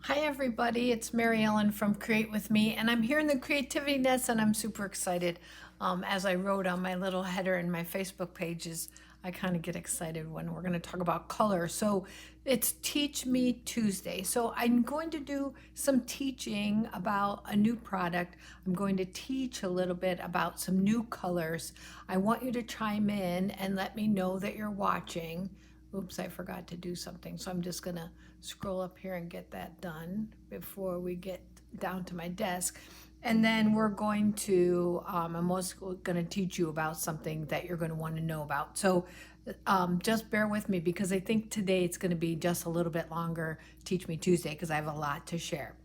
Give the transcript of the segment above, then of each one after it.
Hi everybody, it's Mary Ellen from Create With Me, and I'm here in the Creativity Nest, and I'm super excited. As I wrote on my little header in my Facebook pages, I kind of get excited when we're going to talk about color. So it's Teach Me Tuesday. So I'm going to do some teaching about a new product. I'm going to teach a little bit about some new colors. I want you to chime in and let me know that you're watching. Oops, I forgot to do something. So I'm just gonna scroll up here and get that done before we get down to my desk. And then we're going to, I'm also gonna teach you about something that you're gonna wanna know about. So just bear with me because I think today it's gonna be just a little bit longer, Teach Me Tuesday, because I have a lot to share.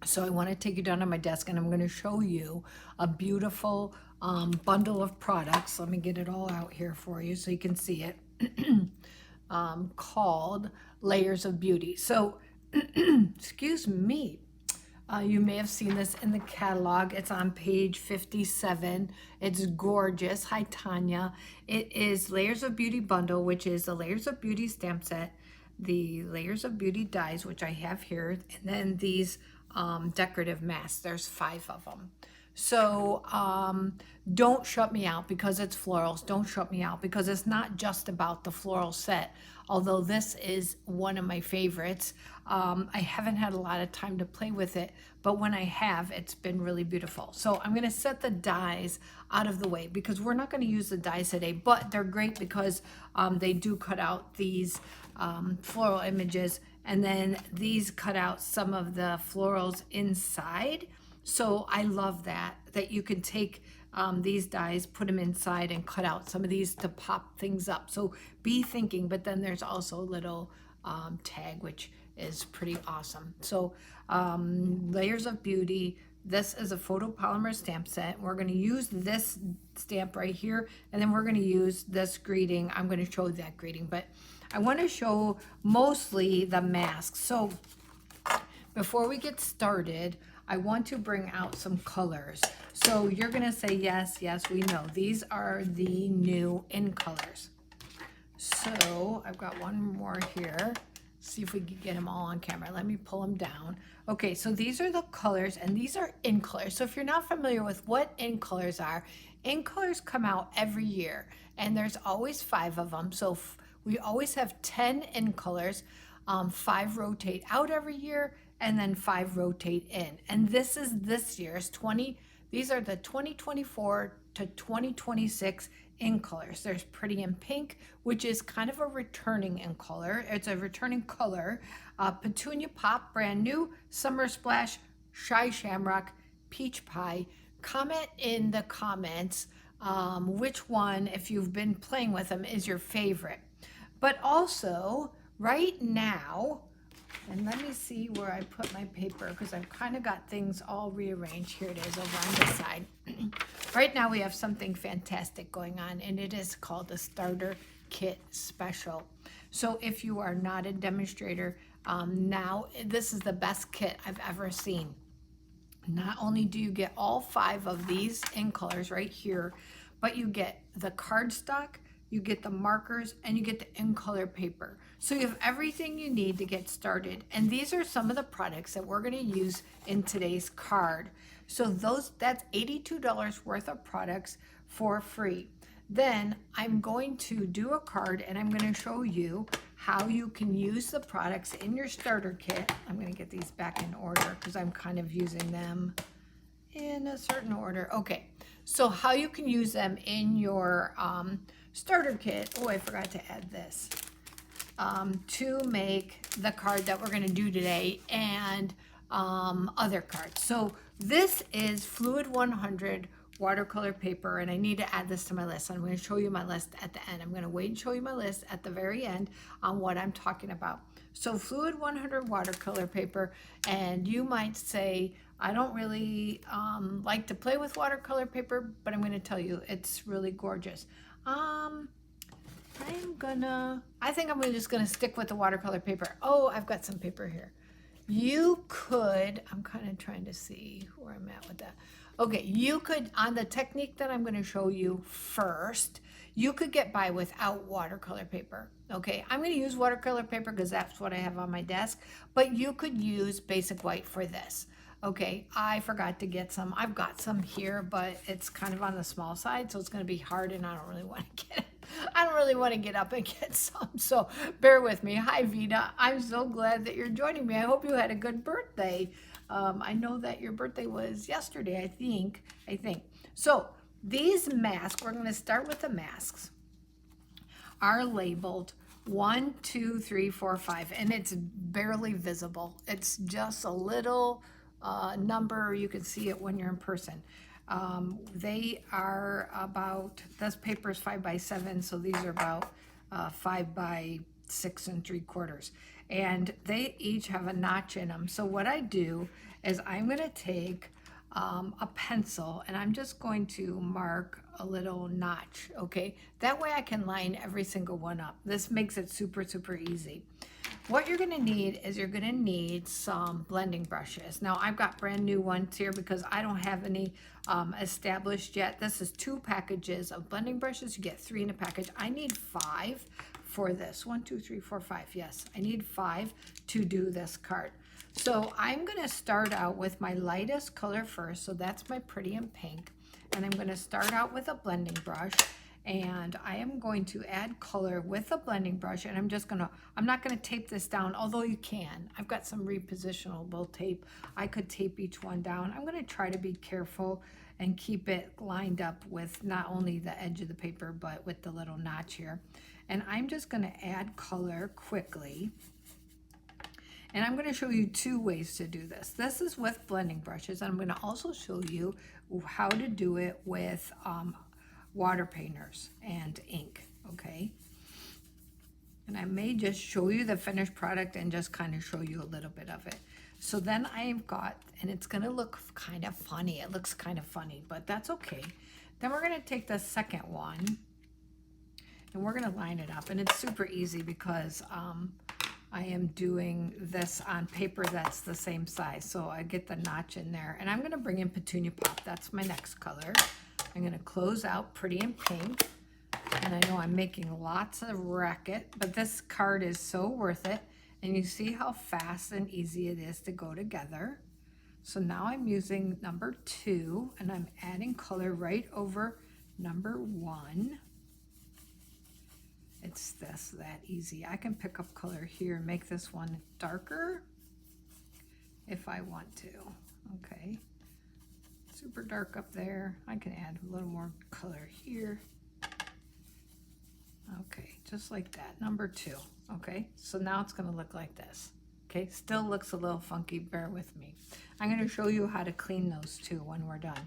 So I want to take you down to my desk and I'm going to show you a beautiful bundle of products. Let me get it all out here for you so you can see it. Called Layers of Beauty. So, excuse me. You may have seen this in the catalog. It's on page 57. It's gorgeous. Hi, Tanya. It is Layers of Beauty bundle, which is the Layers of Beauty stamp set, the Layers of Beauty dies, which I have here, and then these decorative masks. There's 5 of them. So don't shut me out because it's florals. Don't shut me out because it's not just about the floral set. Although this is one of my favorites, I haven't had a lot of time to play with it, but when I have, it's been really beautiful. So I'm going to set the dies out of the way because we're not going to use the dies today, but they're great because they do cut out these floral images, and then these cut out some of the florals inside. So I love that you can take these dies, put them inside and cut out some of these to pop things up. So be thinking, but then there's also a little tag, which is pretty awesome. So Layers of Beauty. This is a photopolymer stamp set. We're going to use this stamp right here, and then we're going to use this greeting. I'm going to show that greeting, but I want to show mostly the mask. So before we get started, I want to bring out some colors. So you're going to say, yes, yes, we know. These are the new in colors. So I've got one more here. See if we can get them all on camera. Let me pull them down. Okay, so these are the colors, and these are in colors. So if you're not familiar with what in colors are, in colors come out every year, and there's always 5 of them. So we always have 10 in colors. 5 rotate out every year, and then 5 rotate in. And this is this year's 20. These are the 2024 to 2026 in colors. There's Pretty in Pink, which is kind of a returning in color. It's a returning color. Petunia Pop, brand new. Summer Splash, Shy Shamrock, Peach Pie. Comment in the comments which one, if you've been playing with them, is your favorite. But also, right now, and let me see where I put my paper because I've kind of got things all rearranged. Here it is over on this side. Right now we have something fantastic going on, and it is called the Starter Kit Special. So if you are not a demonstrator, now this is the best kit I've ever seen. Not only do you get all 5 of these in colors right here, but you get the cardstock, you get the markers, and you get the in color paper. So you have everything you need to get started. And these are some of the products that we're going to use in today's card. So that's $82 worth of products for free. Then I'm going to do a card, and I'm going to show you how you can use the products in your starter kit. I'm going to get these back in order because I'm kind of using them in a certain order. Okay, so how you can use them in your starter kit. Oh, I forgot to add this. To make the card that we're going to do today and other cards. So this is Fluid 100 watercolor paper, and I need to add this to my list. I'm going to show you my list at the end. I'm going to wait and show you my list at the very end on what I'm talking about. So Fluid 100 watercolor paper, and you might say, I don't really like to play with watercolor paper, but I'm going to tell you it's really gorgeous. I think I'm just gonna stick with the watercolor paper. Oh, I've got some paper here. You could, I'm kind of trying to see where I'm at with that. Okay, you could, on the technique that I'm going to show you first, you could get by without watercolor paper. Okay, I'm going to use watercolor paper because that's what I have on my desk, but you could use basic white for this. Okay, I forgot to get some. I've got some here, but it's kind of on the small side, so it's going to be hard, and I don't really want to get it. I don't really want to get up and get some, so bear with me. Hi, Vita. I'm so glad that you're joining me. I hope you had a good birthday. I know that your birthday was yesterday, I think. So these masks, we're going to start with the masks, are labeled 1, 2, 3, 4, 5, and it's barely visible. It's just a little number. You can see it when you're in person. They are about, this paper is 5 by 7, so these are about 5 by 6 3/4. And they each have a notch in them. So what I do is I'm going to take a pencil and I'm just going to mark a little notch, okay? That way I can line every single one up. This makes it super, super easy. What you're gonna need is you're gonna need some blending brushes. Now I've got brand new ones here because I don't have any established yet. This is 2 packages of blending brushes. You get 3 in a package. I need 5 for this. 1, 2, 3, 4, 5. Yes, I need 5 to do this card. So I'm gonna start out with my lightest color first. So that's my pretty in pink. And I'm gonna start out with a blending brush. And I am going to add color with a blending brush, and I'm not gonna tape this down, although you can. I've got some repositionable tape. I could tape each one down. I'm gonna try to be careful and keep it lined up with not only the edge of the paper, but with the little notch here. And I'm just gonna add color quickly. And I'm going to show you 2 ways to do this. This is with blending brushes. I'm going to also show you how to do it with water painters and ink, okay? And I may just show you the finished product and just kind of show you a little bit of it. So then I've got, and it's going to look kind of funny. It looks kind of funny, but that's okay. Then we're going to take the second one and we're going to line it up. And it's super easy because I am doing this on paper that's the same size. So I get the notch in there. And I'm going to bring in Petunia Pop. That's my next color. I'm going to close out Pretty in Pink. And I know I'm making lots of racket, but this card is so worth it. And you see how fast and easy it is to go together. So now I'm using number 2, and I'm adding color right over number 1. It's that easy. I can pick up color here and make this one darker if I want to. Okay, super dark up there. I can add a little more color here. Okay, just like that, number 2. Okay, so now it's gonna look like this. Okay, still looks a little funky, bear with me. I'm gonna show you how to clean those 2 when we're done.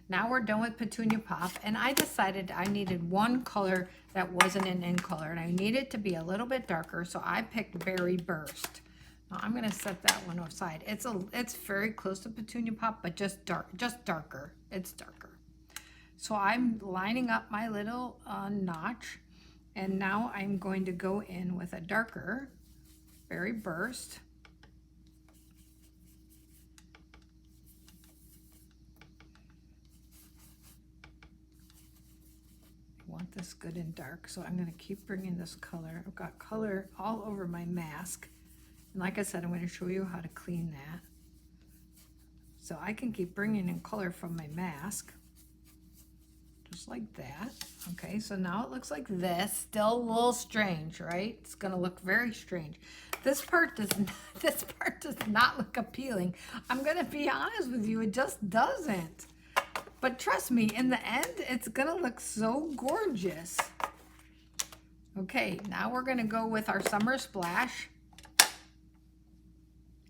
Now we're done with Petunia Pop, and I decided I needed one color that wasn't an in color, and I needed to be a little bit darker, so I picked Berry Burst. Now I'm gonna set that one aside. It's very close to Petunia Pop, but just darker. It's darker. So I'm lining up my little notch, and now I'm going to go in with a darker Berry Burst. Want this good and dark, so I'm going to keep bringing this color. I've got color all over my mask, and like I said, I'm going to show you how to clean that. So I can keep bringing in color from my mask, just like that. Okay, so now it looks like this. Still a little strange, right? It's going to look very strange. This part does not look appealing. I'm going to be honest with you, it just doesn't. But trust me, in the end, it's gonna look so gorgeous. Okay, now we're gonna go with our Summer Splash.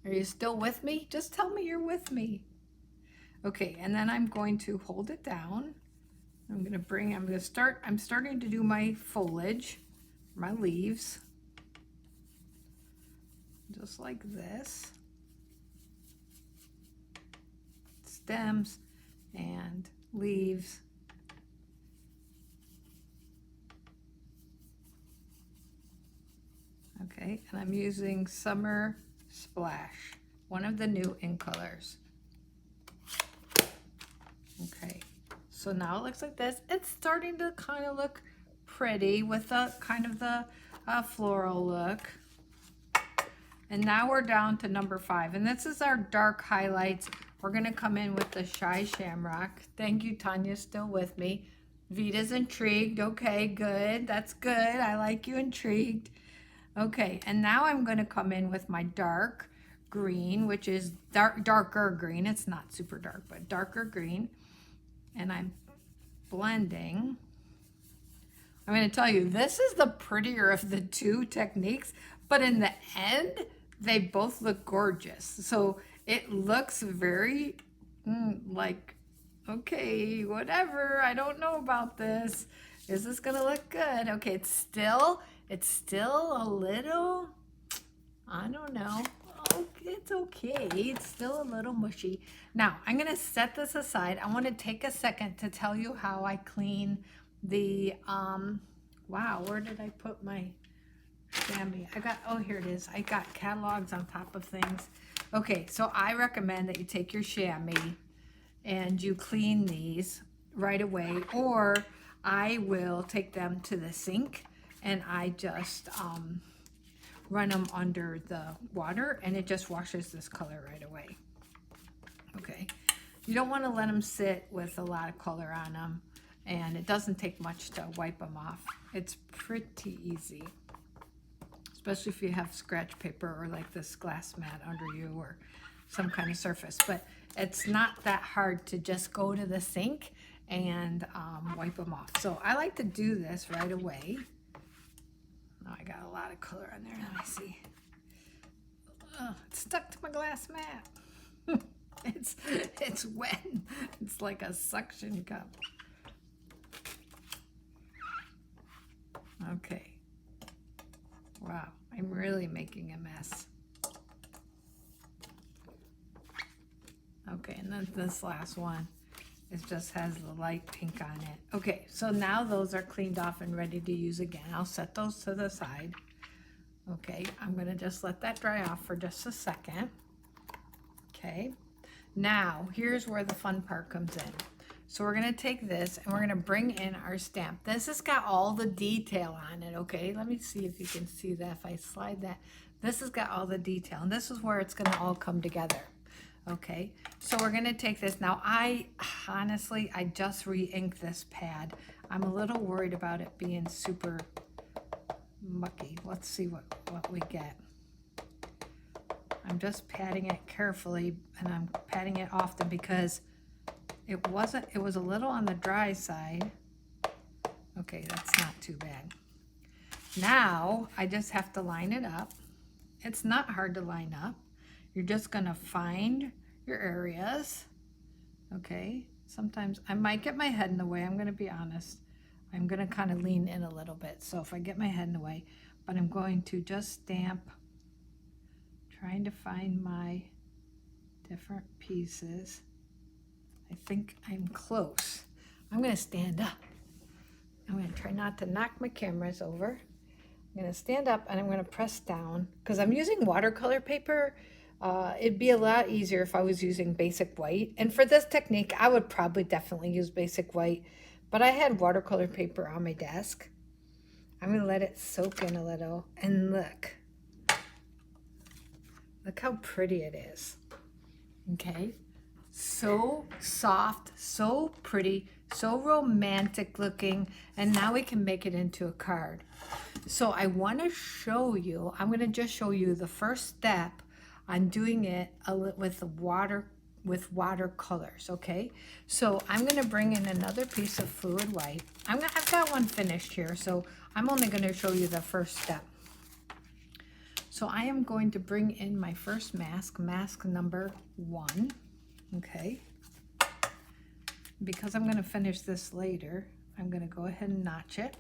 Are you still with me? Just tell me you're with me. Okay, and then I'm going to hold it down. I'm starting to do my foliage, my leaves. Just like this. Stems and leaves. Okay, and I'm using Summer Splash. one of the new ink colors. Okay, so now it looks like this. It's starting to kind of look pretty with the kind of the floral look. And now we're down to number 5, and this is our dark highlights. We're gonna come in with the Shy Shamrock. Thank you, Tanya's still with me. Vita's intrigued. Okay, good. That's good. I like you intrigued. Okay, and now I'm gonna come in with my dark green, which is darker green. It's not super dark, but darker green. And I'm blending. I'm going to tell you, this is the prettier of the two techniques, but in the end, they both look gorgeous. So it looks very like, okay, whatever. I don't know about this. Is this going to look good? Okay, it's still a little, I don't know. Oh, it's okay. It's still a little mushy. Now, I'm going to set this aside. I want to take a second to tell you how I clean the, wow, where did I put my chamois? Oh, here it is. I got catalogs on top of things. Okay, so I recommend that you take your chamois and you clean these right away, or I will take them to the sink and I just, run them under the water and it just washes this color right away. Okay, you don't want to let them sit with a lot of color on them, and it doesn't take much to wipe them off. It's pretty easy, especially if you have scratch paper or like this glass mat under you or some kind of surface. But it's not that hard to just go to the sink and wipe them off. So I like to do this right away. Oh, I got a lot of color on there. Let me see. Oh, it's stuck to my glass mat. It's wet. It's like a suction cup. Okay. Wow, I'm really making a mess. Okay, and then this last one, it just has the light pink on it. Okay, so now those are cleaned off and ready to use again. I'll set those to the side. Okay, I'm gonna just let that dry off for just a second. Okay, now here's where the fun part comes in. So we're gonna take this and we're gonna bring in our stamp. This has got all the detail on it, okay? Let me see if you can see that. If I slide that, this has got all the detail, and this is where it's gonna all come together. Okay, so we're gonna take this. Now, I just re-inked this pad. I'm a little worried about it being super mucky. Let's see what we get. I'm just patting it carefully, and I'm patting it often because it was a little on the dry side. Okay, that's not too bad. Now, I just have to line it up. It's not hard to line up. You're just gonna find your areas. Okay, sometimes I might get my head in the way. I'm gonna be honest. I'm gonna kind of lean in a little bit. So if I get my head in the way, but I'm going to just stamp, trying to find my different pieces. I think I'm close. I'm gonna stand up. I'm gonna try not to knock my cameras over. I'm gonna stand up and I'm gonna press down because I'm using watercolor paper. It'd be a lot easier if I was using basic white. And for this technique, I would probably definitely use basic white, but I had watercolor paper on my desk. I'm gonna let it soak in a little, and look how pretty it is. Okay, so soft, so pretty, so romantic looking, and now we can make it into a card. So I want to show you, I'm going to just show you the first step on doing it with watercolors. Okay, so I'm going to bring in another piece of fluid white. I've got one finished here, so I'm only going to show you the first step. So I am going to bring in my first mask number 1. Okay, because I'm going to finish this later, I'm going to go ahead and notch it.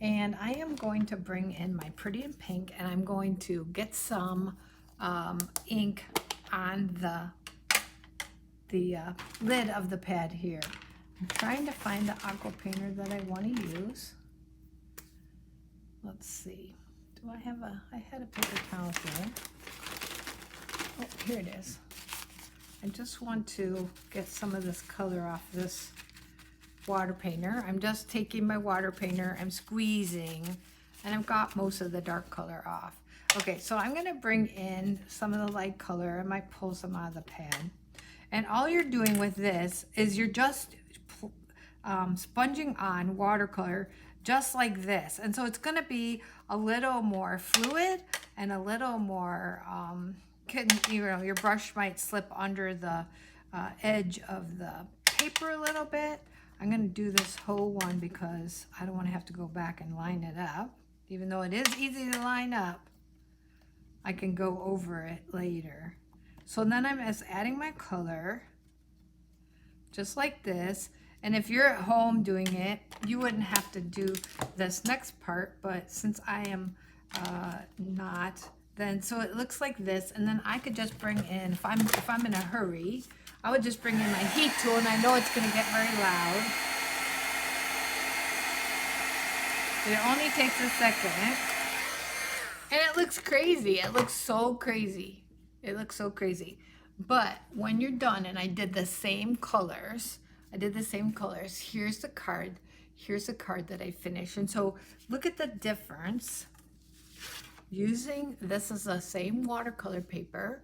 And I am going to bring in my Pretty in Pink, and I'm going to get some ink on the lid of the pad here. I'm trying to find the aqua painter that I want to use. Let's see. I had a paper towel here. Oh, here it is. I just want to get some of this color off this water painter. I'm just taking my water painter, I'm squeezing, and I've got most of the dark color off. Okay, so I'm gonna bring in some of the light color. I might pull some out of the pan. And all you're doing with this is you're just sponging on watercolor just like this. And so it's gonna be a little more fluid and a little more, your brush might slip under the edge of the paper a little bit. I'm gonna do this whole one because I don't wanna have to go back and line it up. Even though it is easy to line up, I can go over it later. So then I'm just adding my color, just like this. And if you're at home doing it, you wouldn't have to do this next part, but since I am not, then so it looks like this. And then I could just bring in, if I'm in a hurry, I would just bring in my heat tool, and I know it's gonna get very loud. It only takes a second. And it looks crazy. It looks so crazy. It looks so crazy. But when you're done, and I did the same colors, here's the card. Here's the card that I finished. And so look at the difference. Using, this is the same watercolor paper.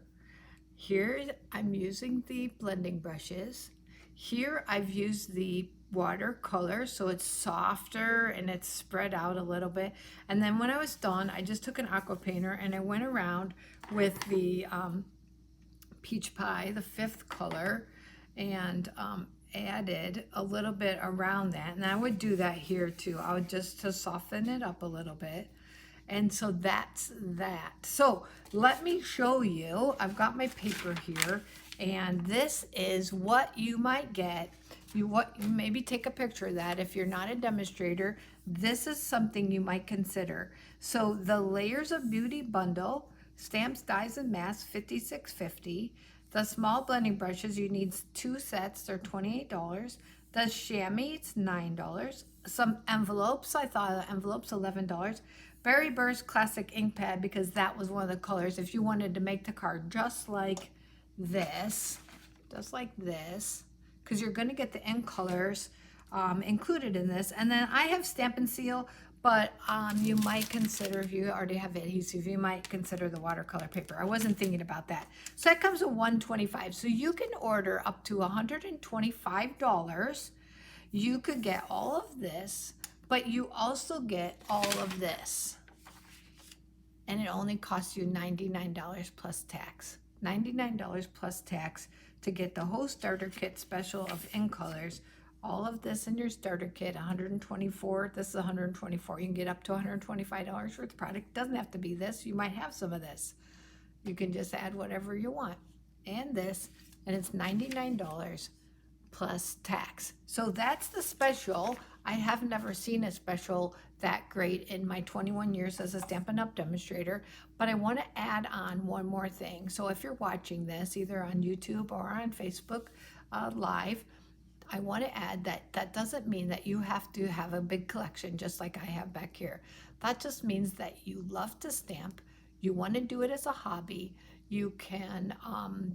Here I'm using the blending brushes. Here I've used the watercolor, so it's softer and it's spread out a little bit. And then when I was done, I just took an aqua painter and I went around with the peach pie, the 5th color, and added a little bit around that. And I would do that here too. I would just to soften it up a little bit. And so that's that. So let me show you, I've got my paper here, and this is what you might get. You maybe take a picture of that. If you're not a demonstrator, this is something you might consider. So the Layers of Beauty bundle, stamps, dies, and masks, $56.50. The small blending brushes, you need 2 sets, they're $28. The chamois, it's $9. Some envelopes, I thought envelopes, $11. Berry Burst Classic ink pad, because that was one of the colors. If you wanted to make the card just like this, because you're going to get the ink colors included in this. And then I have Stampin' Seal, but you might consider, if you already have adhesive, you might consider the watercolor paper. I wasn't thinking about that. So that comes with $125. So you can order up to $125. You could get all of this, but you also get all of this. And it only costs you $99 plus tax. $99 plus tax to get the whole starter kit special of ink colors. All of this in your starter kit, $124. This is $124. You can get up to $125 worth of product. Doesn't have to be this. You might have some of this. You can just add whatever you want. And this, and it's $99 plus tax. So that's the special. I have never seen a special that great in my 21 years as a Stampin' Up! Demonstrator, but I want to add on one more thing. So if you're watching this either on YouTube or on Facebook Live, I want to add that that doesn't mean that you have to have a big collection just like I have back here. That just means that you love to stamp, you want to do it as a hobby. You can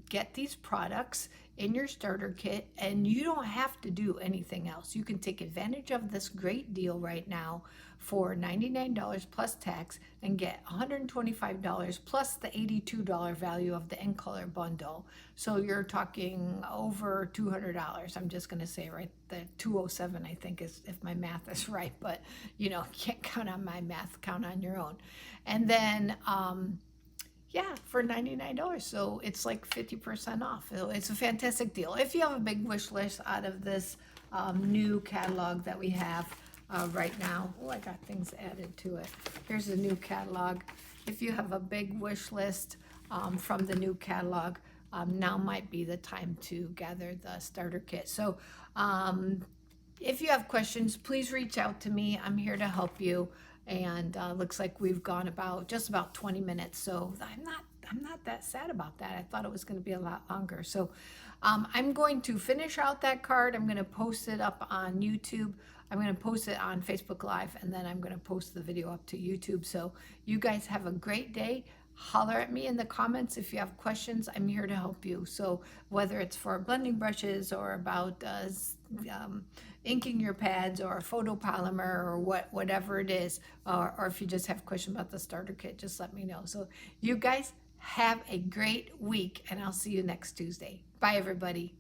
get these products in your starter kit, and you don't have to do anything else. You can take advantage of this great deal right now for $99 plus tax and get $125 plus the $82 value of the ink color bundle. So you're talking over $200. I'm just going to say right, the 207 I think is, if my math is right, but you know, can't count on my math, count on your own. And then yeah, for $99. So it's like 50% off. It's a fantastic deal. If you have a big wish list out of this new catalog that we have right now. Oh, I got things added to it. Here's the new catalog. If you have a big wish list from the new catalog, now might be the time to gather the starter kit. So if you have questions, please reach out to me. I'm here to help you. And looks like we've gone just about 20 minutes. So I'm not that sad about that. I thought it was going to be a lot longer. So I'm going to finish out that card. I'm going to post it up on YouTube. I'm going to post it on Facebook Live, and then I'm going to post the video up to YouTube. So you guys have a great day. holler at me in the comments if you have questions. I'm here to help you. So whether it's for blending brushes or about inking your pads or photopolymer or whatever it is, or if you just have questions about the starter kit, just let me know. So you guys have a great week, and I'll see you next Tuesday. Bye, everybody.